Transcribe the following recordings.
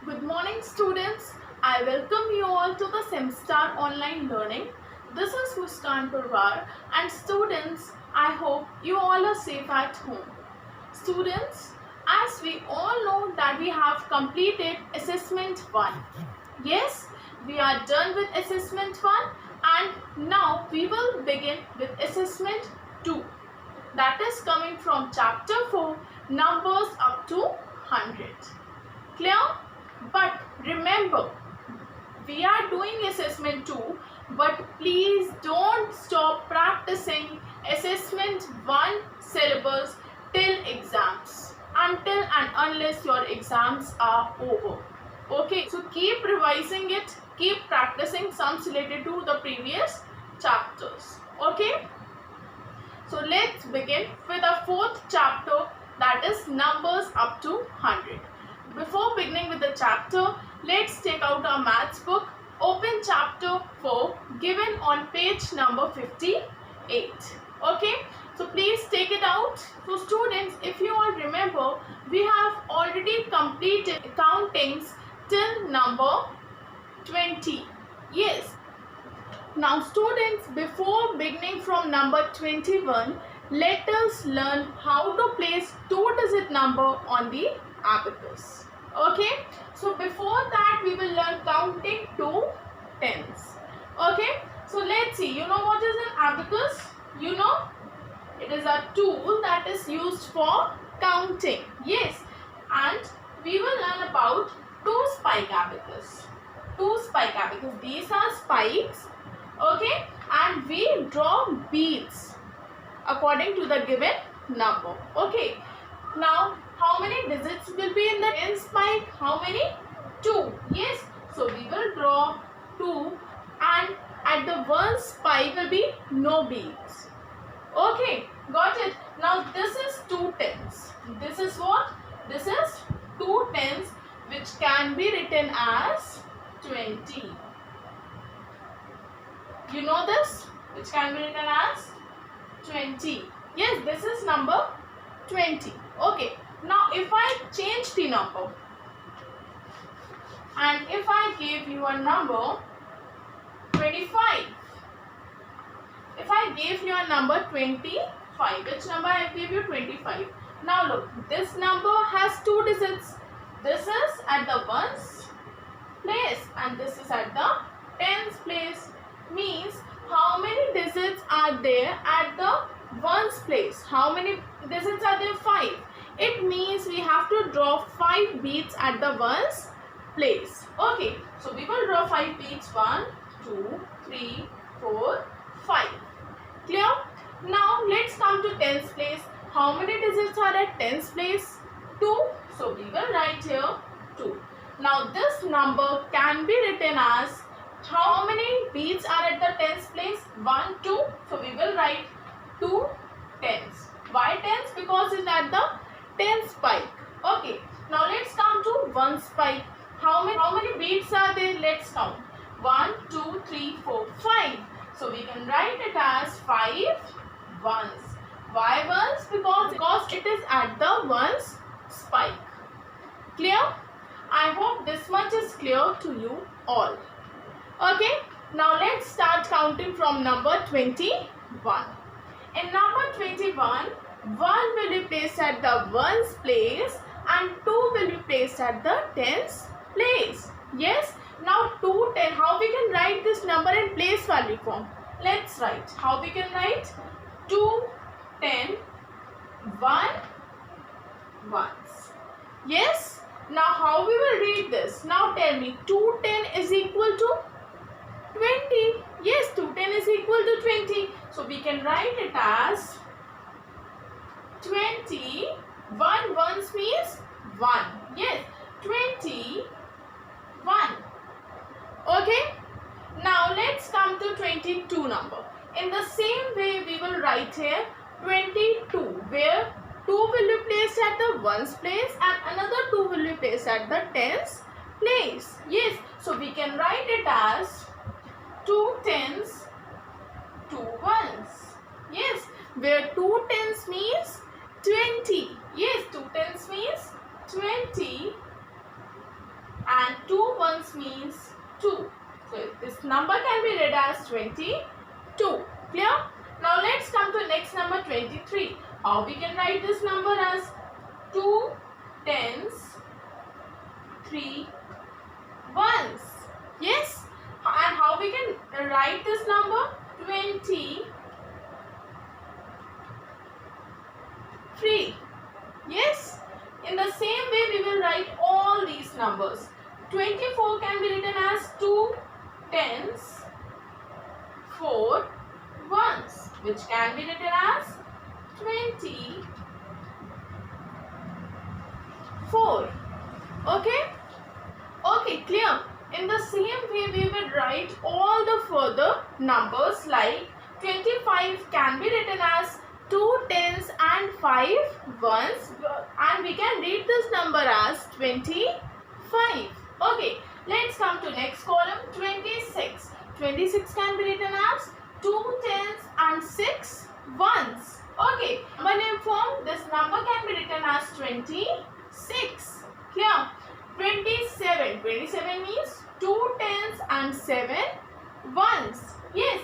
Good morning, students. I welcome you all to the SEMSTAR online learning. This is Muskan Purwar, and students, I hope you all are safe at home. Students, as we all know that we have completed assessment 1. Yes, we are done with assessment 1 and now we will begin with assessment 2. That is coming from chapter 4, numbers up to 100. Clear? But remember, we are doing assessment 2, but please don't stop practicing assessment 1 syllabus till exams, until and unless your exams are over. Okay, so keep revising it, keep practicing sums related to the previous chapters. Okay, so let's begin with the 4th chapter, that is numbers up to 100. Before beginning with the chapter, let's take out our maths book. Open chapter 4 given on page number 58. Okay, so please take it out. So students, if you all remember, we have already completed countings till number 20. Yes. Now students, before beginning from number 21, let us learn how to place 2-digit number on the abacus. Okay, so before that we will learn counting to tens. Okay, so let's see, you know what is an abacus? You know, it is a tool that is used for counting. Yes, and we will learn about 2 spike abacus. 2 spike abacus, these are spikes. Okay, and we draw beads according to the given number. Okay, now how many digits will be in the tens spike? How many? 2. Yes, so we will draw 2 and at the 1 spike will be no beads. Okay, got it. Now this is 2 tens. This is what? This is 2 tens which can be written as 20. You know this? Which can be written as 20. Yes, this is number 20. Okay. Now if I change the number and if I give you a number 25. If I gave you a number 25, which number I gave you? 25. Now look, this number has 2 digits. This is at the ones place and this is at the tens place. Means how many digits are there at the ones place? How many digits are there? 5. It means we have to draw 5 beads at the ones place. Okay, so we will draw 5 beads. 1, 2, 3, 4, 5. Clear? Now let's come to tens place. How many digits are at tens place? 2. So we will write here 2. Now this number can be written as, how many beads are at the tens place? 1, 2. So we will write 2 tens. Why tens? Because it's at the tens spike. Okay. Now let's come to 1 spike. How many beads are there? Let's count. 1, 2, 3, 4, 5. So we can write it as 5 ones. Why ones? Because it is at the ones spike. Clear? I hope this much is clear to you all. Okay, now let's start counting from number 21. In number 21, 1 will be placed at the ones place and 2 will be placed at the tens place. Yes, now 2, 10. How we can write this number in place value form? Let's write. How we can write? 2, 10, 1, ones. Yes, now how we will read this? Now tell me, 2, 10 is equal to 20. Yes, 210 is equal to 20. So we can write it as 20. 1 ones means 1. Yes, 21. Okay. Now let's come to 22 number. In the same way we will write here 22, where 2 will be placed at the ones place and another 2 will be placed at the tens place. Yes, so we can write it as 2 tens, 2 ones. Yes, where 2 tens means 20. Yes, 2 tens means 20 number can be read as 22. Clear? Now let's come to next number 23. How we can write this number as 2 tens, 3 ones. Yes? And how we can write this number? 23. Yes? In the same way we will write all these numbers. 24 can be written as 2 tens, 4 ones, which can be written as 24. Okay? Okay, clear? In the same way we will write all the further numbers, like 25 can be written as 2 tens and 5 ones, and we can read this number as 25. Okay, let's come to next column, 26. 26 can be written as 2 tens and 6 ones. Okay, by name form, this number can be written as 26. Clear? 27. 27 means 2 tens and 7 ones. Yes,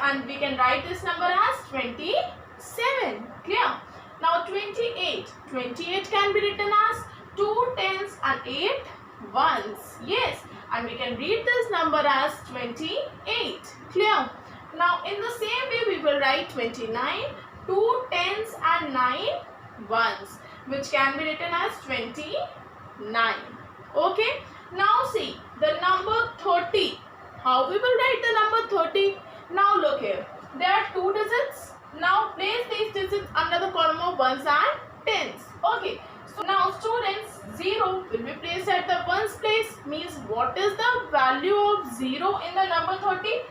and we can write this number as 27. Clear? Now 28. 28 can be written as 2 tens and 8 ones. Yes, and we can read this number as 28. Clear? Now in the same way we will write 29, 2 tens and 9 ones, which can be written as 29. Okay? Now see the number 30. How we will write the number 30? Now look here. There are 2 digits. Now place these digits under the column of ones and tens. Okay. So now students, 0 will be placed at the ones place. Means what is the value of 0 in the number 30?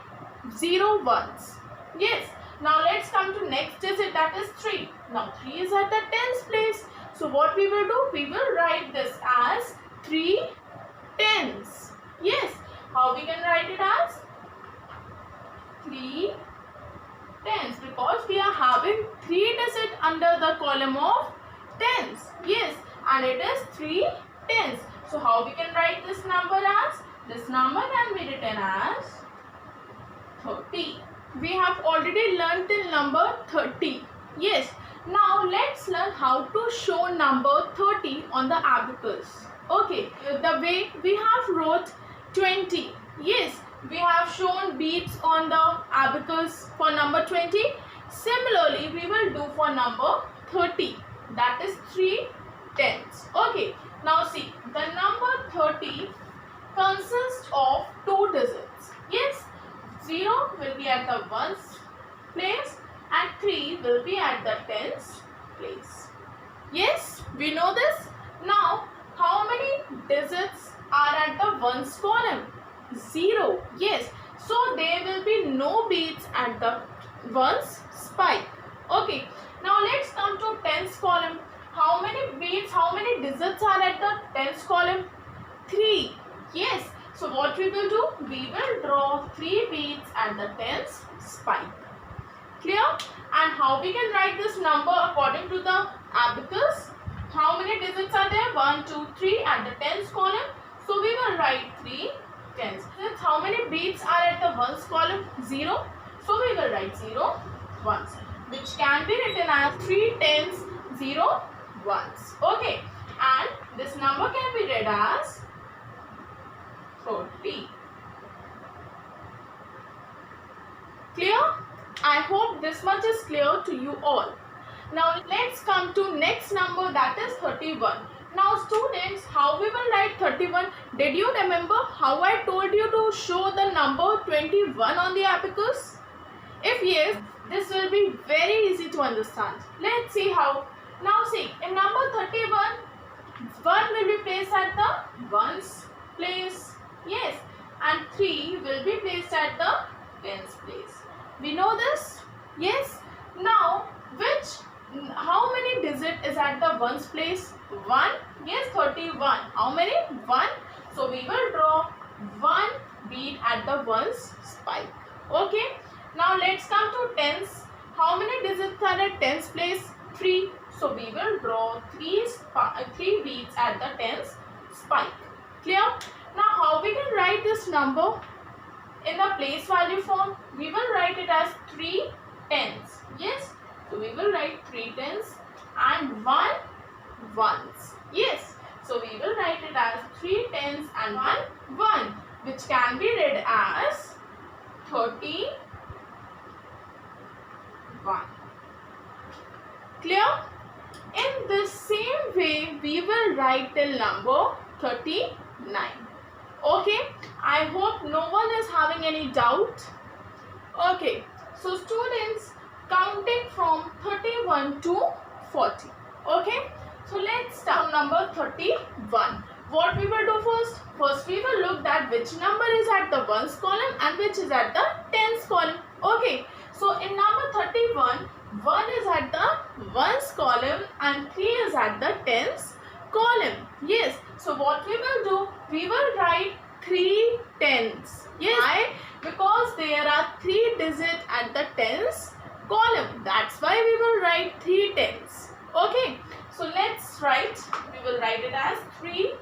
0 ones. Yes. Now let's come to next digit, that is 3. Now 3 is at the tens place. So what we will do? We will write this as 3 tens. Yes. How we can write it as? 3 tens, because we are having 3 digits under the column of tens. Yes, and it is 3 tens. So how we can write this number as? This number can be written as 30. We have already learned till number 30. Yes. Now let's learn how to show number 30 on the abacus. Okay, the way we have wrote 20. Yes, we have shown beads on the abacus for number 20. Similarly, we will do for number 30. That is 3 tens. Okay, now see, the number 30 consists of 2 digits. Yes, 0 will be at the ones place and 3 will be at the tens place. Yes, we know this. Now, how many digits are at the ones column? 0. Yes, so there will be no beads at the ones spike. Okay, now let's come to tens column. How many beads, how many digits are at the tens column? 3. Yes, so what we will do? We will draw 3 beads at the tens spike. Clear? And how we can write this number according to the abacus? How many digits are there? 1, 2, 3 at the tens column. So we will write 3 tens. How many beads are at the ones column? 0. So we will write 0 ones, which can be written as 3 tens, 0 ones. Okay. And this number can be read as 30. Clear? I hope this much is clear to you all. Now let's come to next number, that is 31. Now students, how we will write 31? Did you remember how I told you to show the number 21 on the abacus? If yes, this will be very easy to understand. Let's see how. Now see, in number 31, 1 will be placed at the ones place. Yes, and 3 will be placed at the tens place. We know this? Yes. Now, how many digit is at the ones place? 1. Yes, 31. How many? 1. So we will draw 1 bead at the ones spike. Okay. Now let's come to tens. How many digits are at tens place? 3. So we will draw 3 beads at the tens spike. Clear? Now how we can write this number? in the place value form, we will write it as 3 tens. Yes, so we will write 3 tens and 1 ones. Yes, so we will write it as 3 tens and 1 1, which can be read as 31. Clear? In the same way, we will write till number 39. Okay, I hope no one is having any doubt. Okay, so students, counting from 31 to 40. Okay, so let's start number 31. What we will do first? First we will look at which number is at the ones column and which is at the tens column. Okay, so in number 31, 1 is at the ones column and 3 is at the tens column. Yes, so what we will do? We will write 3 tens. Yes, why? Because there are 3 digits at the tens column. That's why we will write 3 tens. Okay, so let's write. We will write it as 3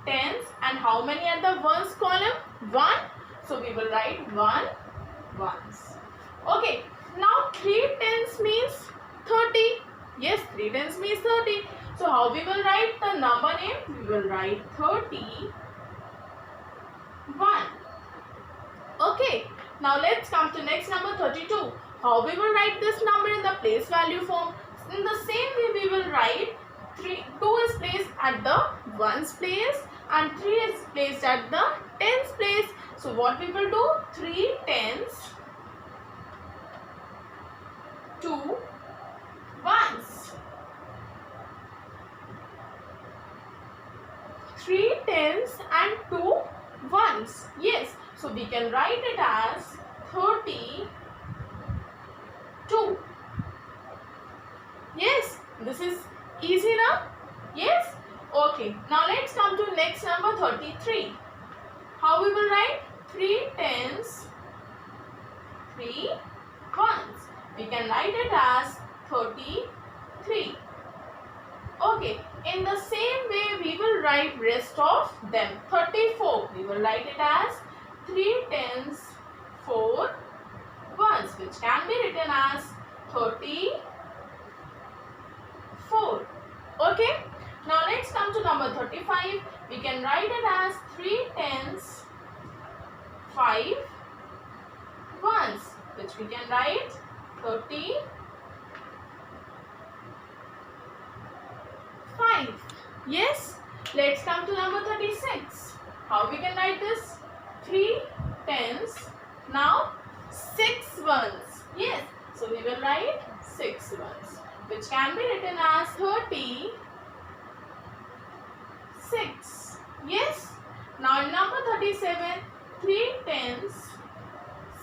tens and how many at the ones column? 1. So we will write 1 ones. Okay, now 3 tens means 30. Yes, 3 tens means 30. So how we will write the number name? We will write 31. Okay, now let's come to next number 32. How we will write this number in the place value form? In the same way we will write 2 is placed at the ones place and 3 is placed at the tens place. So what we will do? 3 tens, 2 ones. 3 tens and 2 ones. Yes, so we can write it as 32. Yes, this is easy now. Yes, okay. Now let's come to next number 33. How we will write? 3 tens, 3 ones. We can write it as 33. Okay, in the same way we will write rest of them. 34, we will write it as 3 tens, 4 ones, which can be written as 34. Okay, now let's come to number 35. We can write it as 3 tens, 5 ones, which we can write 35. Yes, let's come to number 36. How we can write this? 3 tens, now 6 ones. Yes, so we will write 6 ones, which can be written as 36. Yes, now in number 37, 3 tens,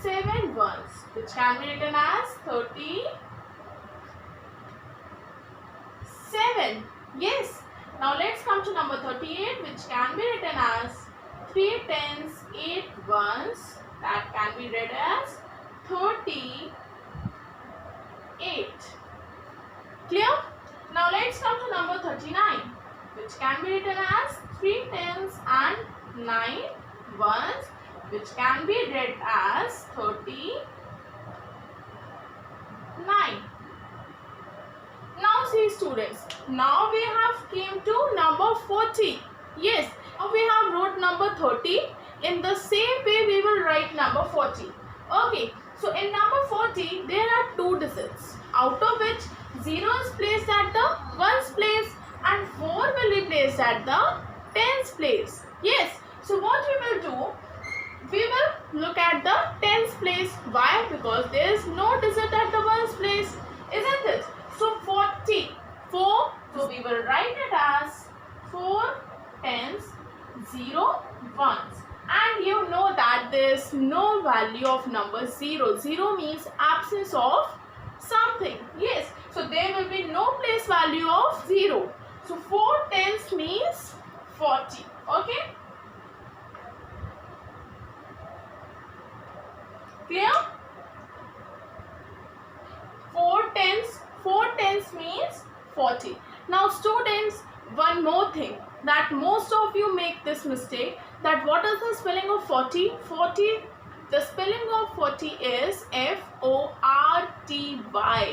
7 ones, which can be written as 37. Yes, now let's come to number 38, which can be written as 3 tens, 8 ones, that can be read as 38. Clear? Now let's come to number 39, which can be written as 3 tens and 9 ones, which can be read as 39. Now see students, now we have came to number 40. Yes, now we have wrote number 30. In the same way we will write number 40. Okay, so in number 40 there are 2 digits, out of which 0 is placed at the ones place and 4 will be placed at the tens place. Yes, so what we will do? We will look at the tens place. Why? Because there is no digit at the ones place, isn't it? So 44. So we will write it as 4 tens, 0 ones. And you know that there is no value of number 0. 0 means absence of something. Yes. So there will be no place value of 0. So 4 tens means 40. Okay. Clear? 4 tens means 40. Now students, one more thing, that most of you make this mistake, that what is the spelling of 40? 40 The spelling of 40 is F-O-R-T-Y.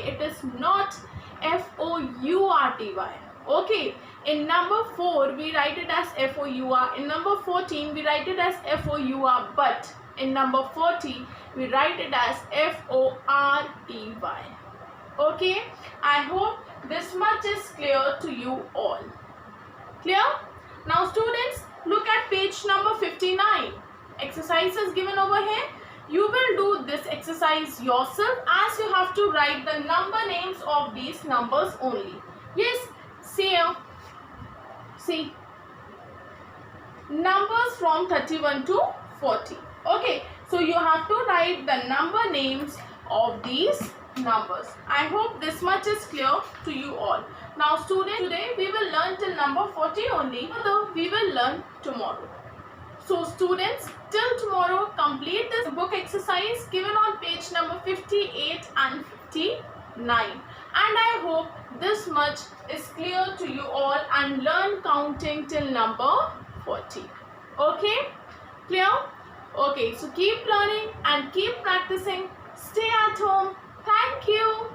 It is not F-O-U-R-T-Y. Okay. In number 4, we write it as F-O-U-R. In number 14, we write it as F-O-U-R. But in number 40, we write it as F-O-R-T-Y. Okay. I hope this much is clear to you all. Clear? Now students, look at page number 59. Exercise is given over here. You will do this exercise yourself, as you have to write the number names of these numbers only. Yes, see here. See. Numbers from 31 to 40. Okay, so you have to write the number names of these numbers. I hope this much is clear to you all. Now students, today we will learn till number 40 only. Further, we will learn tomorrow. So students, till tomorrow, complete this book exercise given on page number 58 and 59. And I hope this much is clear to you all and learn counting till number 40. Okay? Clear? Okay, so keep learning and keep practicing. Stay at home. Thank you.